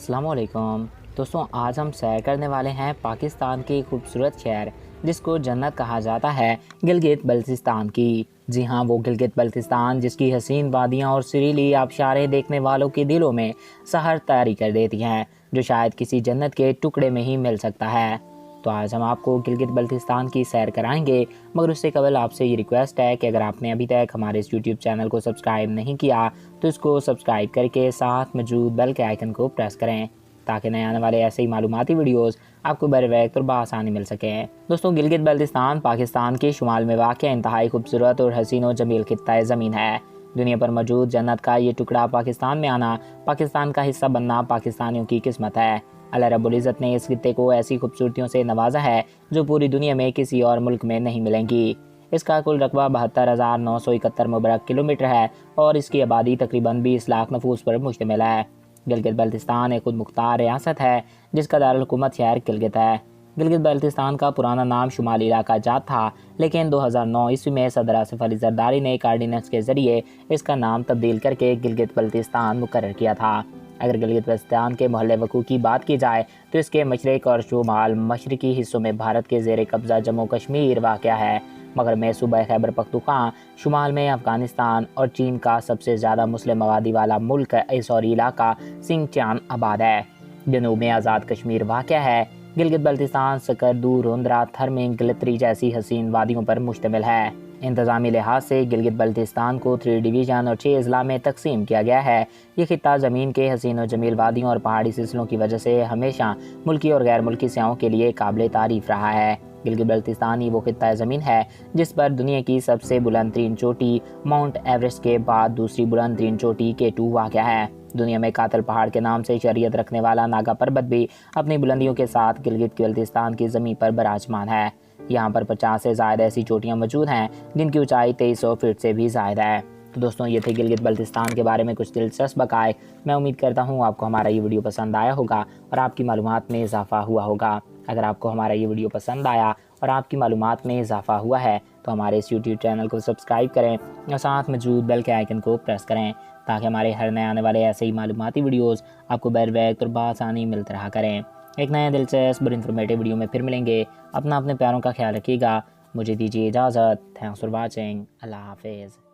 अस्सलाम वालेकुम दोस्तों, आज हम सैर करने वाले हैं पाकिस्तान की खूबसूरत शहर जिसको जन्नत कहा जाता है, गिलगित बल्तिस्तान की। जी हाँ, वो गिलगित बल्तिस्तान जिसकी हसीन वादियाँ और सुरीली आबशारें देखने वालों के दिलों में सहर तारी कर देती हैं, जो शायद किसी जन्नत के टुकड़े में ही मिल सकता है। तो आज हम आपको गिलगित बल्तिस्तान की सैर कराएंगे, मगर उससे कबल आपसे ये रिक्वेस्ट है कि अगर आपने अभी तक हमारे इस यूट्यूब चैनल को सब्सक्राइब नहीं किया तो इसको सब्सक्राइब करके साथ मौजूद बेल के आइकन को प्रेस करें, ताकि नए आने वाले ऐसे ही मालूमाती वीडियोस आपको बर वक्त और बआसानी मिल सकें। दोस्तों, गिलगित बल्तिस्तान पाकिस्तान के शुमाल में वाक़ इंतहाई खूबसूरत और हसीन व जमील खित्ता ज़मीन है। दुनिया पर मौजूद जन्नत का ये टुकड़ा पाकिस्तान में आना, पाकिस्तान का हिस्सा बनना पाकिस्तानियों की किस्मत है। अल्लाह रब्बुल इज़्ज़त ने इस खित्ते को ऐसी खूबसूरतियों से नवाजा है जो पूरी दुनिया में किसी और मुल्क में नहीं मिलेंगी। इसका कुल रकबा 72,971 मुबरक किलोमीटर है और इसकी आबादी तकरीबन 20 लाख नफूस पर मुश्तमिल है। गिलगित बल्तिस्तान एक खुद मुख्तार रियासत है जिसका दारुल हुकूमत शहर गिलगित है। गिलगित बल्तिस्तान का पुराना नाम शुमाली इलाका जात था, लेकिन 2009 ईस्वी में सदर आसिफ अली जरदारी ने एक आर्डीनेंस के जरिए इसका नाम तब्दील करके गिलगित बल्तिस्तान मुकर्रर किया था। अगर गिलगित बल्तिस्तान के मोहल्ले वकू की बात की जाए तो इसके मशरक़ और शुमाल मशरक़ी हिस्सों में भारत के ज़ेर कब्ज़ा जम्मू कश्मीर वाक़या है, मगर में सूबा खैबर पख्तूनख्वा, शुमाल में अफ़गानिस्तान और चीन का सबसे ज़्यादा मुस्लिम आबादी वाला मुल्क और इलाका सिंगचान आबाद है। जनूब में आज़ाद कश्मीर वाक़या है। गिलगित बल्तिस्तान सकरदू, रोंदरा, थरमिंग, गिलत्री जैसी हसीन वादियों पर मुश्तमिल है। इंतज़ामी लिहाज से गिलगित बल्तिस्तान को 3 डिवीज़न और 6 अज़ला में तकसीम किया गया है। ये खित्ता ज़मीन के हसीन और जमील वादियों और पहाड़ी सिलसिलों की वजह से हमेशा मुल्की और गैर मुल्की सयाहों के लिए काबिल तारीफ़ रहा है। गिलगित बल्तिस्तान ही वो खित्ता ज़मीन है जिस पर दुनिया की सबसे बुलंद तरीन चोटी माउंट एवरेस्ट के बाद दूसरी बुलंद तरीन चोटी K2 वाक़या है। दुनिया में कातल पहाड़ के नाम से शरीयत रखने वाला नागा पर्वत भी अपनी बुलंदियों के साथ गिलगित बल्तिस्तान की ज़मीन पर बराजमान है। यहाँ पर 50 से ज़्यादा ऐसी चोटियाँ मौजूद हैं जिनकी ऊंचाई 2300 फीट से भी ज़्यादा है। तो दोस्तों, ये थे गिलगित बल्तिस्तान के बारे में कुछ दिलचस्प बकाए। मैं उम्मीद करता हूँ आपको हमारा ये वीडियो पसंद आया होगा और आपकी मालूमात में इजाफा हुआ होगा। अगर आपको हमारा ये वीडियो पसंद आया और आपकी मालूमात में इजाफा हुआ है तो हमारे इस यूट्यूब चैनल को सब्सक्राइब करें और साथ मौजूद बेल के आइकन को प्रेस करें, ताकि हमारे हर नए आने वाले ऐसे ही मालूमाती वीडियोस आपको बर वक्त और बआसानी मिलते रहा करें। एक नए दिलचस्प और इन्फॉर्मेटिव वीडियो में फिर मिलेंगे। अपने प्यारों का ख्याल रखिएगा। मुझे दीजिए इजाज़त। Thanks for watching. अल्लाह हाफिज़।